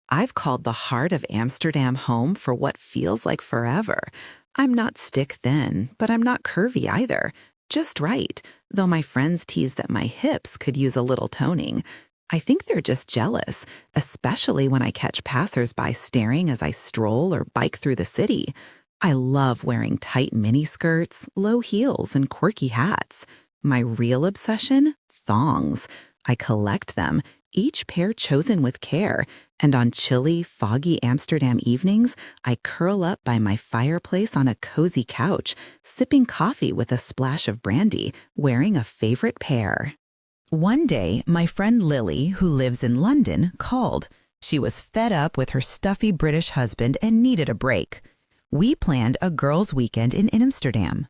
I've called the heart of Amsterdam home for what feels like forever. I'm not stick thin, but I'm not curvy either. Just right, though my friends tease that my hips could use a little toning. I think they're just jealous, especially when I catch passersby staring as I stroll or bike through the city. I love wearing tight miniskirts, low heels, and quirky hats. My real obsession? Thongs. I collect them, each pair chosen with care, and on chilly, foggy Amsterdam evenings, I curl up by my fireplace on a cozy couch, sipping coffee with a splash of brandy, wearing a favorite pair. One day, my friend Lily, who lives in London, called. She was fed up with her stuffy British husband and needed a break. We planned a girls' weekend in Amsterdam.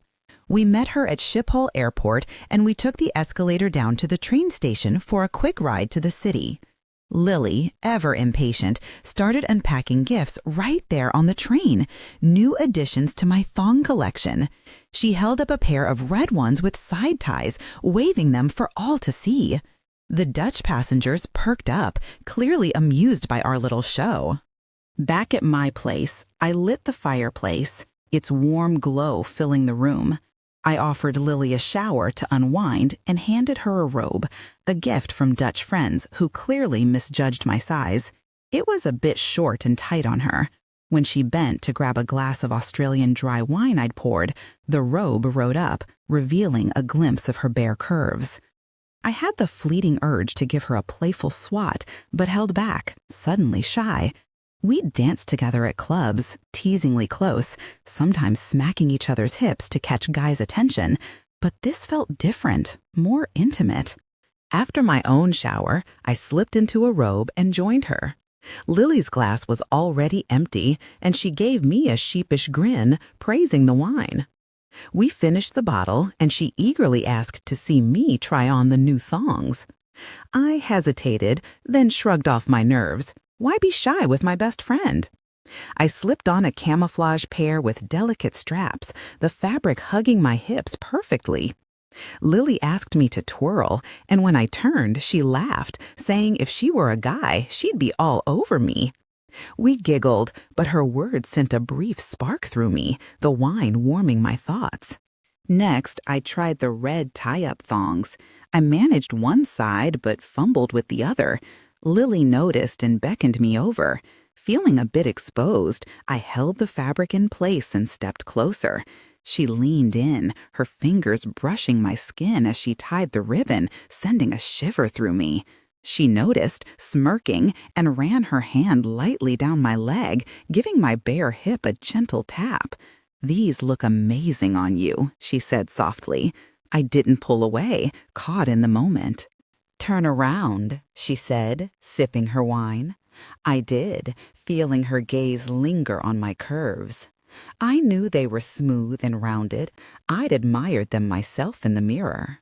We met her at Schiphol Airport and we took the escalator down to the train station for a quick ride to the city. Lily, ever impatient, started unpacking gifts right there on the train, new additions to my thong collection. She held up a pair of red ones with side ties, waving them for all to see. The Dutch passengers perked up, clearly amused by our little show. Back at my place, I lit the fireplace, its warm glow filling the room. I offered Lily a shower to unwind and handed her a robe, a gift from Dutch friends who clearly misjudged my size. It was a bit short and tight on her. When she bent to grab a glass of Australian dry wine I'd poured, the robe rode up, revealing a glimpse of her bare curves. I had the fleeting urge to give her a playful swat, but held back, suddenly shy. We'd danced together at clubs, teasingly close, sometimes smacking each other's hips to catch guys' attention, but this felt different, more intimate. After my own shower, I slipped into a robe and joined her. Lily's glass was already empty, and she gave me a sheepish grin, praising the wine. We finished the bottle, and she eagerly asked to see me try on the new thongs. I hesitated, then shrugged off my nerves. Why be shy with my best friend? I slipped on a camouflage pair with delicate straps, the fabric hugging my hips perfectly. Lily asked me to twirl, and when I turned, she laughed, saying if she were a guy, she'd be all over me. We giggled, but her words sent a brief spark through me, the wine warming my thoughts. Next, I tried the red tie-up thongs. I managed one side, but fumbled with the other. Lily noticed and beckoned me over. Feeling a bit exposed, I held the fabric in place and stepped closer. She leaned in, her fingers brushing my skin as she tied the ribbon, sending a shiver through me. She noticed, smirking, and ran her hand lightly down my leg, giving my bare hip a gentle tap. "These look amazing on you," she said softly. I didn't pull away, caught in the moment. "Turn around," she said, sipping her wine. I did, feeling her gaze linger on my curves. I knew they were smooth and rounded. I'd admired them myself in the mirror.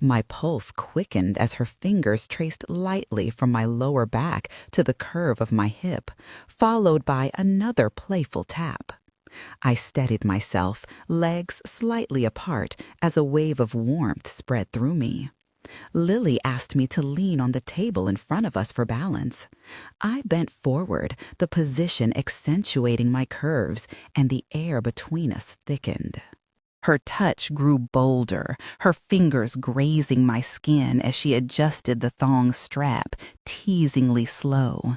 My pulse quickened as her fingers traced lightly from my lower back to the curve of my hip, followed by another playful tap. I steadied myself, legs slightly apart, as a wave of warmth spread through me. Lily asked me to lean on the table in front of us for balance. I bent forward, the position accentuating my curves, and the air between us thickened. Her touch grew bolder, her fingers grazing my skin as she adjusted the thong strap, teasingly slow.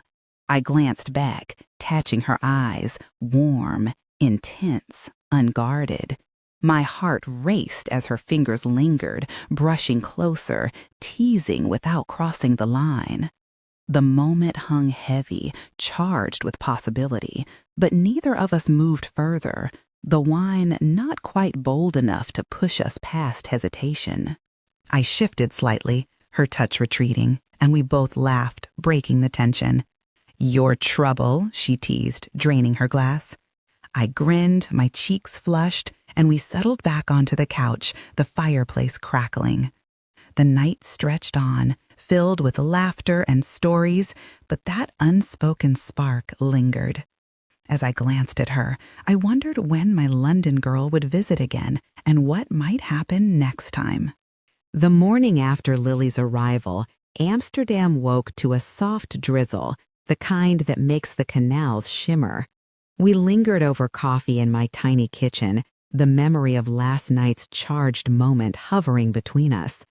I glanced back, catching her eyes, warm, intense, unguarded. My heart raced as her fingers lingered, brushing closer, teasing without crossing the line. The moment hung heavy, charged with possibility, but neither of us moved further, the wine not quite bold enough to push us past hesitation. I shifted slightly, her touch retreating, and we both laughed, breaking the tension. "Your trouble," she teased, draining her glass. I grinned, my cheeks flushed, and we settled back onto the couch, the fireplace crackling. The night stretched on, filled with laughter and stories, but that unspoken spark lingered. As I glanced at her, I wondered when my London girl would visit again and what might happen next time. The morning after Lily's arrival, Amsterdam woke to a soft drizzle, the kind that makes the canals shimmer. We lingered over coffee in my tiny kitchen, the memory of last night's charged moment hovering between us.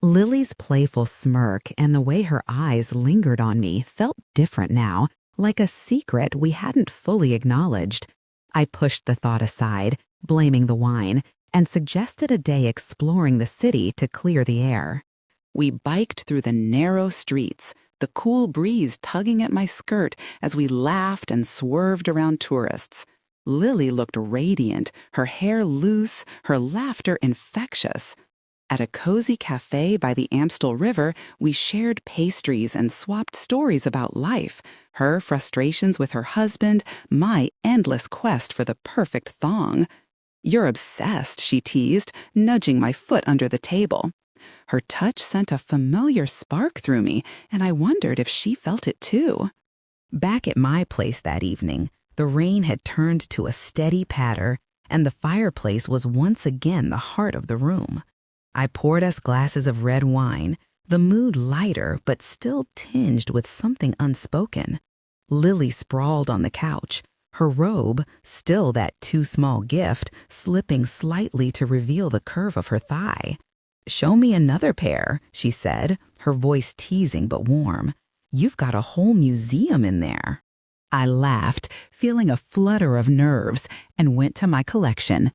Lily's playful smirk and the way her eyes lingered on me felt different now, like a secret we hadn't fully acknowledged. I pushed the thought aside, blaming the wine, and suggested a day exploring the city to clear the air. We biked through the narrow streets, the cool breeze tugging at my skirt as we laughed and swerved around tourists. Lily looked radiant, her hair loose, her laughter infectious. At a cozy cafe by the Amstel River, we shared pastries and swapped stories about life, her frustrations with her husband, my endless quest for the perfect thong. "You're obsessed," she teased, nudging my foot under the table. Her touch sent a familiar spark through me, and I wondered if she felt it too. Back at my place that evening, the rain had turned to a steady patter, and the fireplace was once again the heart of the room. I poured us glasses of red wine, the mood lighter but still tinged with something unspoken. Lily sprawled on the couch, her robe, still that too-small gift, slipping slightly to reveal the curve of her thigh. "Show me another pair," she said, her voice teasing but warm. "You've got a whole museum in there." I laughed, feeling a flutter of nerves, and went to my collection.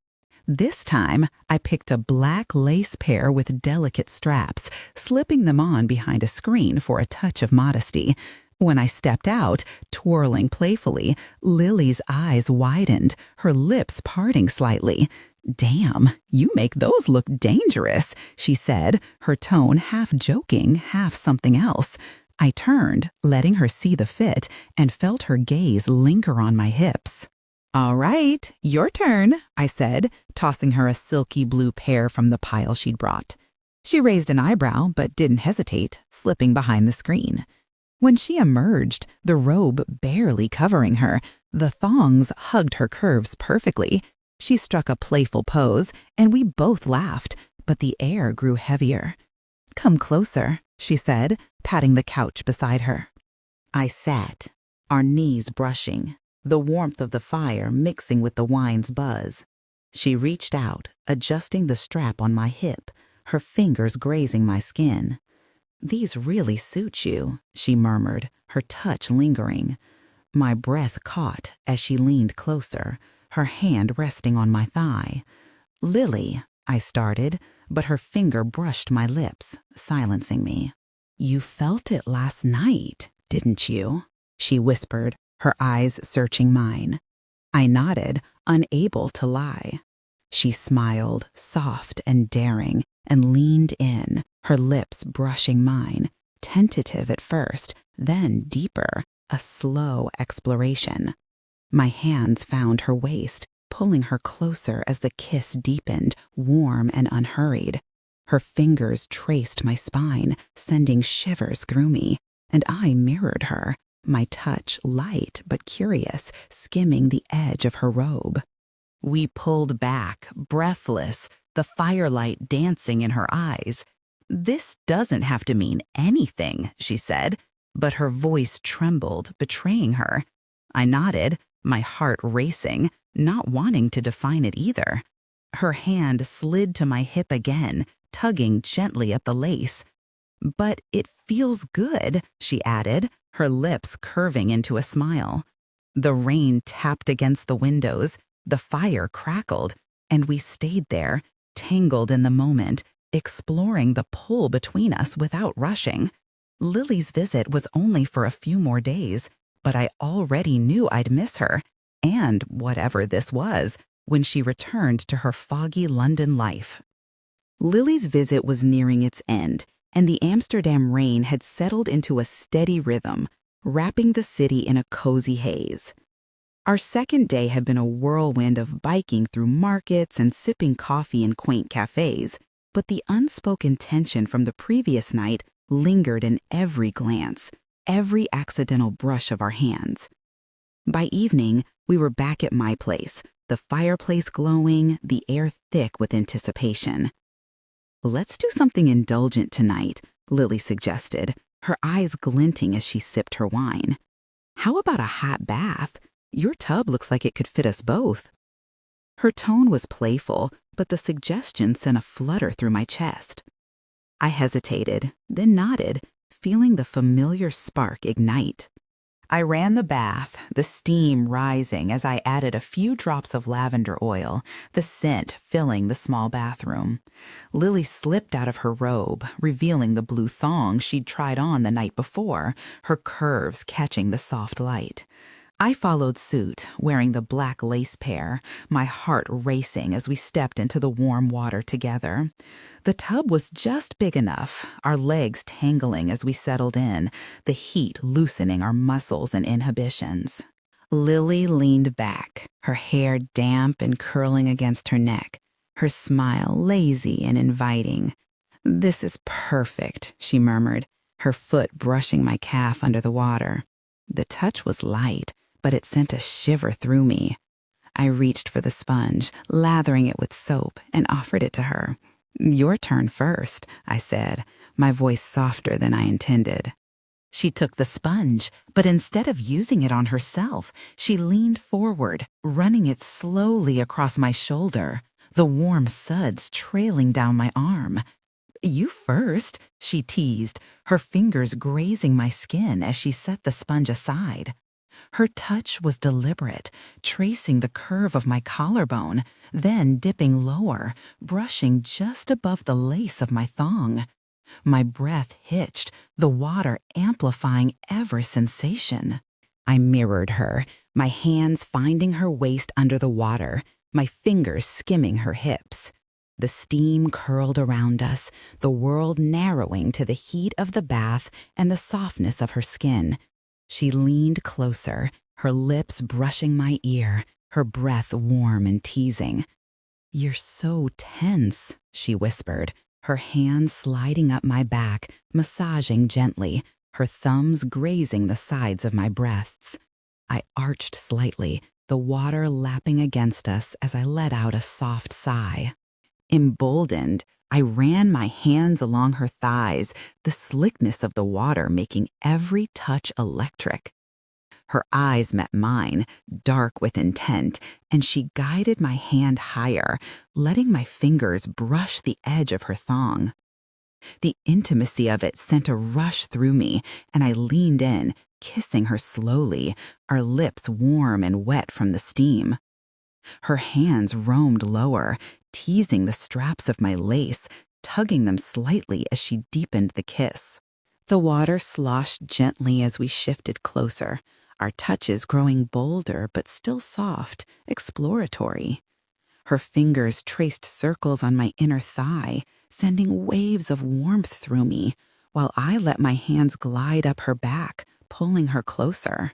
This time, I picked a black lace pair with delicate straps, slipping them on behind a screen for a touch of modesty. When I stepped out, twirling playfully, Lily's eyes widened, her lips parting slightly. "Damn, you make those look dangerous," she said, her tone half joking, half something else. I turned, letting her see the fit, and felt her gaze linger on my hips. "All right, your turn," I said, tossing her a silky blue pair from the pile she'd brought. She raised an eyebrow, but didn't hesitate, slipping behind the screen. When she emerged, the robe barely covering her, the thongs hugged her curves perfectly. She struck a playful pose, and we both laughed, but the air grew heavier. "Come closer," she said, patting the couch beside her. I sat, our knees brushing, the warmth of the fire mixing with the wine's buzz. She reached out, adjusting the strap on my hip, her fingers grazing my skin. "These really suit you," she murmured, her touch lingering. My breath caught as she leaned closer, her hand resting on my thigh. "Lily," I started, but her finger brushed my lips, silencing me. "You felt it last night, didn't you?" she whispered, her eyes searching mine. I nodded, unable to lie. She smiled, soft and daring, and leaned in, her lips brushing mine, tentative at first, then deeper, a slow exploration. My hands found her waist, pulling her closer as the kiss deepened, warm and unhurried. Her fingers traced my spine, sending shivers through me, and I mirrored her, my touch light but curious, skimming the edge of her robe. We pulled back, breathless, the firelight dancing in her eyes. "This doesn't have to mean anything," she said, but her voice trembled, betraying her. I nodded, my heart racing, not wanting to define it either. Her hand slid to my hip again, tugging gently at the lace. "But it feels good," she added, her lips curving into a smile. The rain tapped against the windows, the fire crackled, and we stayed there, tangled in the moment, exploring the pull between us without rushing. Lily's visit was only for a few more days, but I already knew I'd miss her, and whatever this was, when she returned to her foggy London life. Lily's visit was nearing its end, and the Amsterdam rain had settled into a steady rhythm, wrapping the city in a cozy haze. Our second day had been a whirlwind of biking through markets and sipping coffee in quaint cafes, but the unspoken tension from the previous night lingered in every glance, every accidental brush of our hands. By evening, we were back at my place, the fireplace glowing, the air thick with anticipation. "Let's do something indulgent tonight," Lily suggested, her eyes glinting as she sipped her wine. How about a hot bath? Your tub looks like it could fit us both. Her tone was playful, but the suggestion sent a flutter through my chest. I hesitated, then nodded, feeling the familiar spark ignite. I ran the bath, the steam rising as I added a few drops of lavender oil, the scent filling the small bathroom. Lily slipped out of her robe, revealing the blue thong she'd tried on the night before, her curves catching the soft light. I followed suit, wearing the black lace pair, my heart racing as we stepped into the warm water together. The tub was just big enough, our legs tangling as we settled in, the heat loosening our muscles and inhibitions. Lily leaned back, her hair damp and curling against her neck, her smile lazy and inviting. "This is perfect," she murmured, her foot brushing my calf under the water. The touch was light, but it sent a shiver through me. I reached for the sponge, lathering it with soap, and offered it to her. "Your turn first," I said, my voice softer than I intended. She took the sponge, but instead of using it on herself, she leaned forward, running it slowly across my shoulder, the warm suds trailing down my arm. "You first," she teased, her fingers grazing my skin as she set the sponge aside. Her touch was deliberate, tracing the curve of my collarbone, then dipping lower, brushing just above the lace of my thong. My breath hitched, the water amplifying every sensation. I mirrored her, my hands finding her waist under the water, my fingers skimming her hips. The steam curled around us, the world narrowing to the heat of the bath and the softness of her skin. She leaned closer, her lips brushing my ear, her breath warm and teasing. "You're so tense," she whispered, her hands sliding up my back, massaging gently, her thumbs grazing the sides of my breasts. I arched slightly, the water lapping against us as I let out a soft sigh. Emboldened, I ran my hands along her thighs, the slickness of the water making every touch electric. Her eyes met mine, dark with intent, and she guided my hand higher, letting my fingers brush the edge of her thong. The intimacy of it sent a rush through me, and I leaned in, kissing her slowly, our lips warm and wet from the steam. Her hands roamed lower, teasing the straps of my lace, tugging them slightly as she deepened the kiss. The water sloshed gently as we shifted closer, our touches growing bolder but still soft, exploratory. Her fingers traced circles on my inner thigh, sending waves of warmth through me, while I let my hands glide up her back, pulling her closer.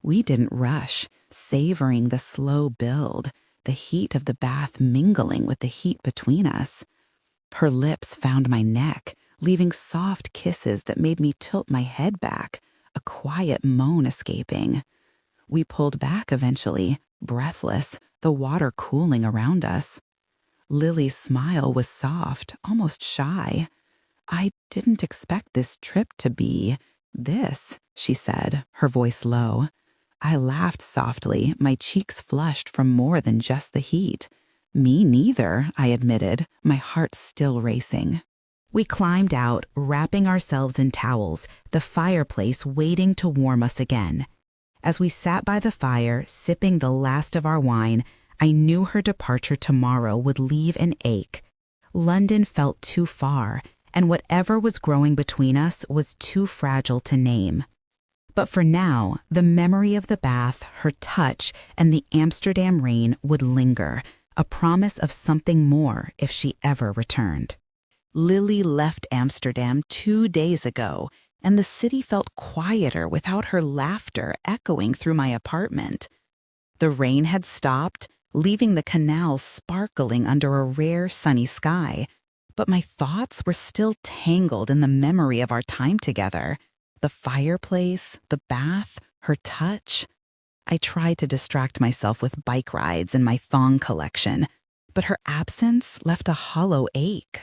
We didn't rush, savoring the slow build, the heat of the bath mingling with the heat between us. Her lips found my neck, leaving soft kisses that made me tilt my head back, a quiet moan escaping. We pulled back eventually, breathless, the water cooling around us. Lily's smile was soft, almost shy. "I didn't expect this trip to be this," she said, her voice low. I laughed softly, my cheeks flushed from more than just the heat. "Me neither," I admitted, my heart still racing. We climbed out, wrapping ourselves in towels, the fireplace waiting to warm us again. As we sat by the fire, sipping the last of our wine, I knew her departure tomorrow would leave an ache. London felt too far, and whatever was growing between us was too fragile to name. But for now, the memory of the bath, her touch, and the Amsterdam rain would linger, a promise of something more if she ever returned. Lily left Amsterdam 2 days ago, and the city felt quieter without her laughter echoing through my apartment. The rain had stopped, leaving the canal sparkling under a rare sunny sky, but my thoughts were still tangled in the memory of our time together. The fireplace, the bath, her touch. I tried to distract myself with bike rides and my thong collection, but her absence left a hollow ache.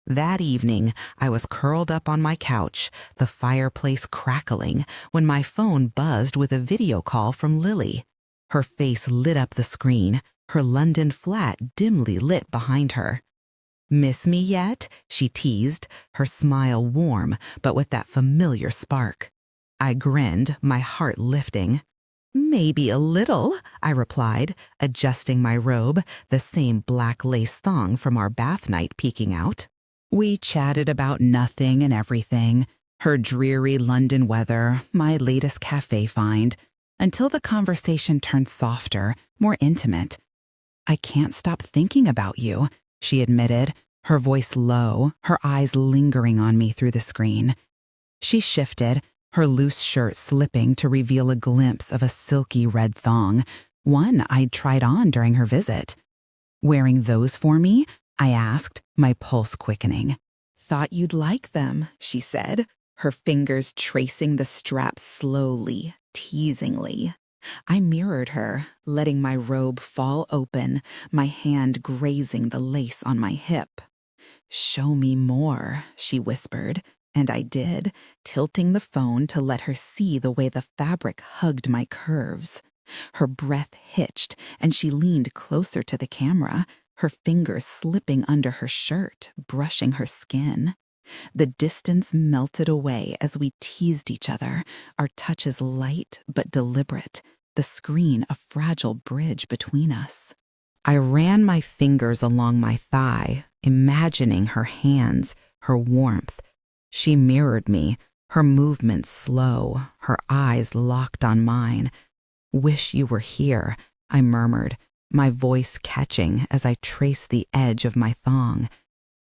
That evening, I was curled up on my couch, the fireplace crackling, when my phone buzzed with a video call from Lily. Her face lit up the screen, her London flat dimly lit behind her. "Miss me yet?" she teased, her smile warm but with that familiar spark. I grinned, my heart lifting. "Maybe a little," I replied, adjusting my robe, the same black lace thong from our bath night peeking out. We chatted about nothing and everything, her dreary London weather, my latest cafe find, until the conversation turned softer, more intimate. "I can't stop thinking about you," she admitted, her voice low, her eyes lingering on me through the screen. She shifted, her loose shirt slipping to reveal a glimpse of a silky red thong, one I'd tried on during her visit. "Wearing those for me?" I asked, my pulse quickening. "Thought you'd like them," she said, her fingers tracing the straps slowly, teasingly. I mirrored her, letting my robe fall open, my hand grazing the lace on my hip. "Show me more," she whispered, and I did, tilting the phone to let her see the way the fabric hugged my curves. Her breath hitched, and she leaned closer to the camera, her fingers slipping under her shirt, brushing her skin. The distance melted away as we teased each other, our touches light but deliberate, the screen a fragile bridge between us. I ran my fingers along my thigh, imagining her hands, her warmth. She mirrored me, her movements slow, her eyes locked on mine. "Wish you were here," I murmured, my voice catching as I traced the edge of my thong.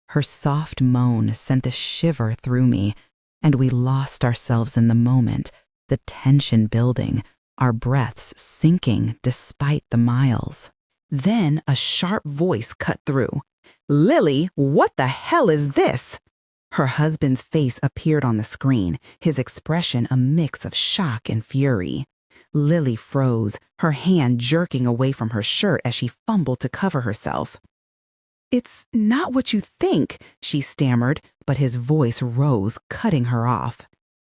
Her soft moan sent a shiver through me, and we lost ourselves in the moment, the tension building, our breaths sinking despite the miles. Then a sharp voice cut through. "Lily, what the hell is this?" Her husband's face appeared on the screen, his expression a mix of shock and fury. Lily froze, her hand jerking away from her shirt as she fumbled to cover herself. "It's not what you think," she stammered, but his voice rose, cutting her off.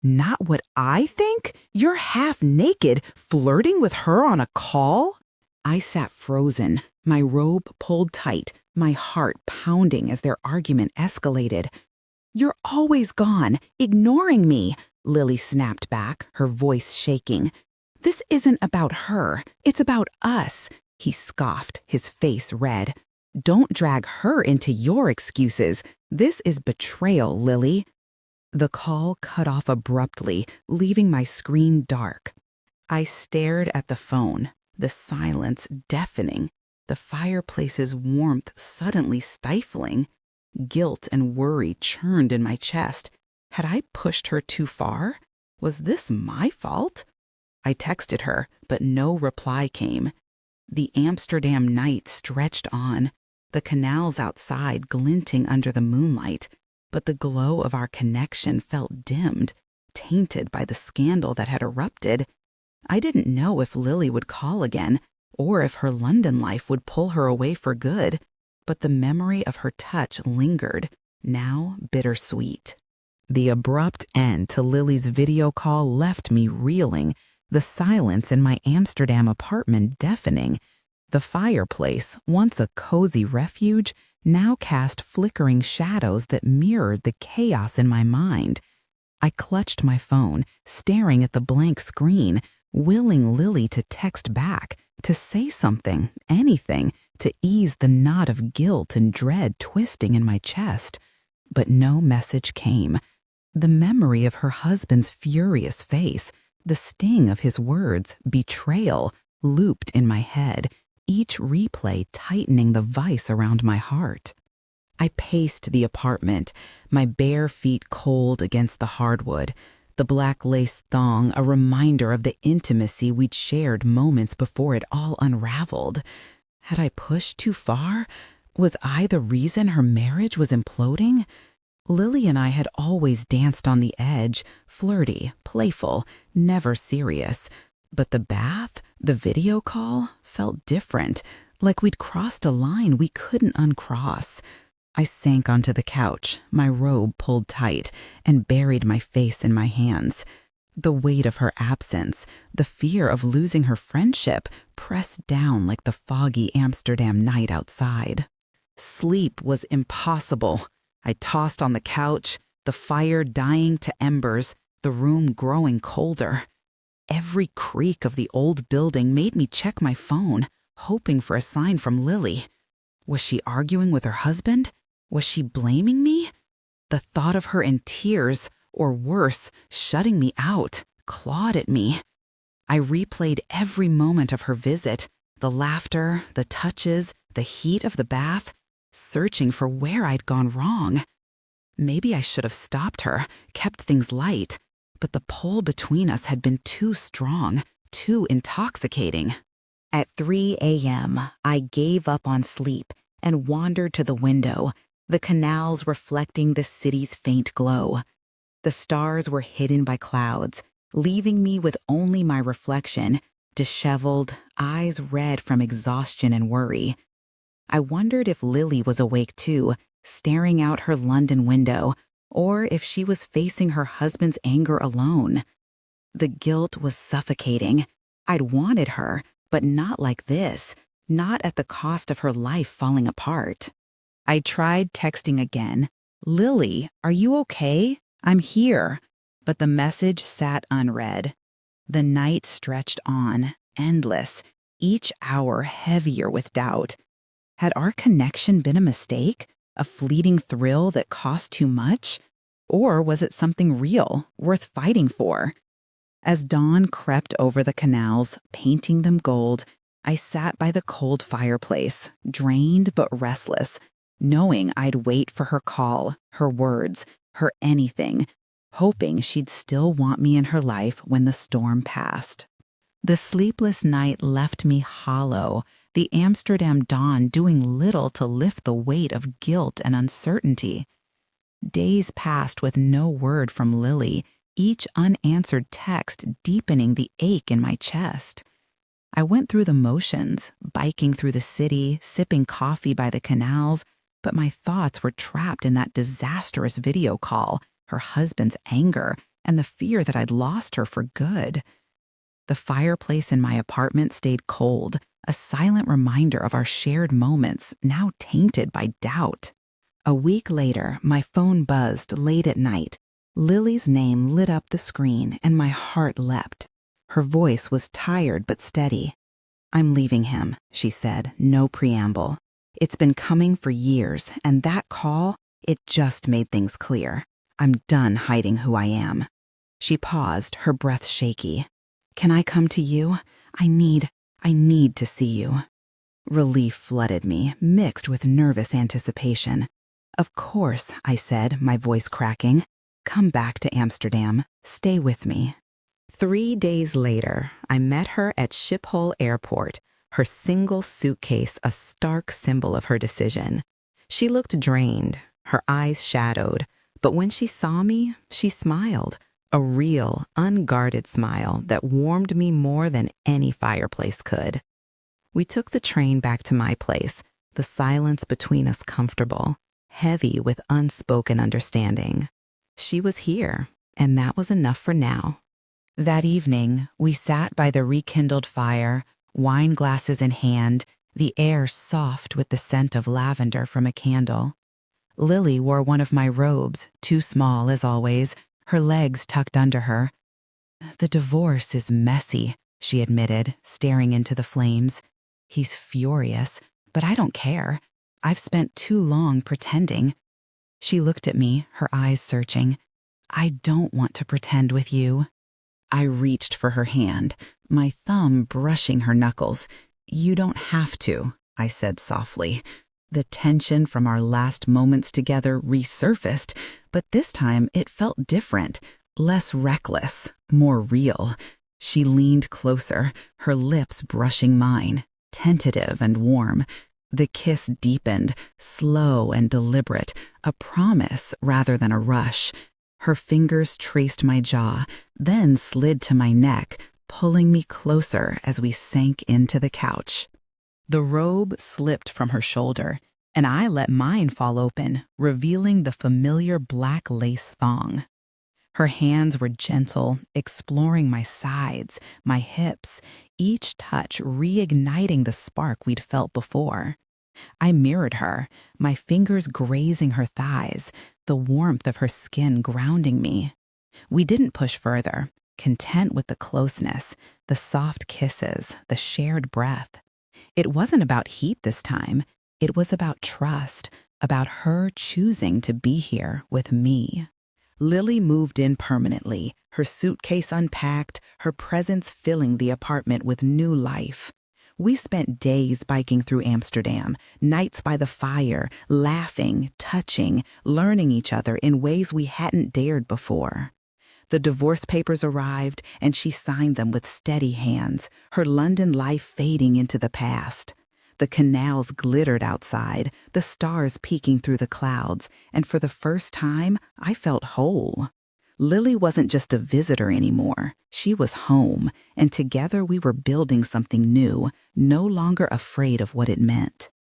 "Not what I think? You're half naked, flirting with her on a call?" I sat frozen, my robe pulled tight, my heart pounding as their argument escalated. "You're always gone, ignoring me," Lily snapped back, her voice shaking. "This isn't about her, it's about us," he scoffed, his face red. "Don't drag her into your excuses. This is betrayal, Lily." The call cut off abruptly, leaving my screen dark. I stared at the phone, the silence deafening, the fireplace's warmth suddenly stifling. Guilt and worry churned in my chest. Had I pushed her too far? Was this my fault? I texted her, but no reply came. The Amsterdam night stretched on, the canals outside glinting under the moonlight, but the glow of our connection felt dimmed, tainted by the scandal that had erupted. I didn't know if Lily would call again, or if her London life would pull her away for good, but the memory of her touch lingered, now bittersweet. The abrupt end to Lily's video call left me reeling, the silence in my Amsterdam apartment deafening. The fireplace, once a cozy refuge, now cast flickering shadows that mirrored the chaos in my mind. I clutched my phone, staring at the blank screen, willing Lily to text back, to say something, anything, to ease the knot of guilt and dread twisting in my chest. But no message came. The memory of her husband's furious face, the sting of his words, betrayal, looped in my head, each replay tightening the vice around my heart. I paced the apartment, my bare feet cold against the hardwood, the black lace thong a reminder of the intimacy we'd shared moments before it all unraveled. Had I pushed too far? Was I the reason her marriage was imploding? Lily and I had always danced on the edge, flirty, playful, never serious. But the bath, the video call, felt different, like we'd crossed a line we couldn't uncross. I sank onto the couch, my robe pulled tight, and buried my face in my hands. The weight of her absence, the fear of losing her friendship, pressed down like the foggy Amsterdam night outside. Sleep was impossible. I tossed on the couch, the fire dying to embers, the room growing colder. Every creak of the old building made me check my phone, hoping for a sign from Lily. Was she arguing with her husband? Was she blaming me? The thought of her in tears, or worse, shutting me out, clawed at me. I replayed every moment of her visit, the laughter, the touches, the heat of the bath, searching for where I'd gone wrong. Maybe I should have stopped her, kept things light, but the pull between us had been too strong, too intoxicating. At 3 a.m., I gave up on sleep and wandered to the window, the canals reflecting the city's faint glow. The stars were hidden by clouds, leaving me with only my reflection, disheveled, eyes red from exhaustion and worry. I wondered if Lily was awake too, staring out her London window, or if she was facing her husband's anger alone. The guilt was suffocating. I'd wanted her, but not like this, not at the cost of her life falling apart. I tried texting again. "Lily, are you okay? I'm here." But the message sat unread. The night stretched on, endless, each hour heavier with doubt. Had our connection been a mistake? A fleeting thrill that cost too much? Or was it something real, worth fighting for? As dawn crept over the canals, painting them gold, I sat by the cold fireplace, drained but restless, knowing I'd wait for her call, her words, her anything, hoping she'd still want me in her life when the storm passed. The sleepless night left me hollow, the Amsterdam dawn doing little to lift the weight of guilt and uncertainty. Days passed with no word from Lily, each unanswered text deepening the ache in my chest. I went through the motions, biking through the city, sipping coffee by the canals, but my thoughts were trapped in that disastrous video call, her husband's anger, and the fear that I'd lost her for good. The fireplace in my apartment stayed cold, a silent reminder of our shared moments, now tainted by doubt. A week later, my phone buzzed late at night. Lily's name lit up the screen, and my heart leapt. Her voice was tired but steady. "I'm leaving him," she said, no preamble. "It's been coming for years, and that call, it just made things clear. I'm done hiding who I am." She paused, her breath shaky. "Can I come to you? I need to see you." Relief flooded me, mixed with nervous anticipation. "Of course," I said, my voice cracking. "Come back to Amsterdam. Stay with me." 3 days later, I met her at Schiphol Airport, her single suitcase a stark symbol of her decision. She looked drained, her eyes shadowed, but when she saw me, she smiled, a real, unguarded smile that warmed me more than any fireplace could. We took the train back to my place, the silence between us comfortable, heavy with unspoken understanding. She was here, and that was enough for now. That evening, we sat by the rekindled fire, wine glasses in hand, the air soft with the scent of lavender from a candle. Lily wore one of my robes, too small as always, her legs tucked under her. "The divorce is messy," she admitted, staring into the flames. "He's furious, but I don't care. I've spent too long pretending." She looked at me, her eyes searching. "I don't want to pretend with you." I reached for her hand, my thumb brushing her knuckles. "You don't have to," I said softly. The tension from our last moments together resurfaced, but this time it felt different, less reckless, more real. She leaned closer, her lips brushing mine, tentative and warm. The kiss deepened, slow and deliberate, a promise rather than a rush. Her fingers traced my jaw, then slid to my neck, pulling me closer as we sank into the couch. The robe slipped from her shoulder, and I let mine fall open, revealing the familiar black lace thong. Her hands were gentle, exploring my sides, my hips, each touch reigniting the spark we'd felt before. I mirrored her, my fingers grazing her thighs, the warmth of her skin grounding me. We didn't push further, content with the closeness, the soft kisses, the shared breath. It wasn't about heat this time. It was about trust, about her choosing to be here with me. Lily moved in permanently, her suitcase unpacked, her presence filling the apartment with new life. We spent days biking through Amsterdam, nights by the fire, laughing, touching, learning each other in ways we hadn't dared before. The divorce papers arrived, and she signed them with steady hands, her London life fading into the past. The canals glittered outside, the stars peeking through the clouds, and for the first time, I felt whole. Lily wasn't just a visitor anymore. She was home, and together we were building something new, no longer afraid of what it meant.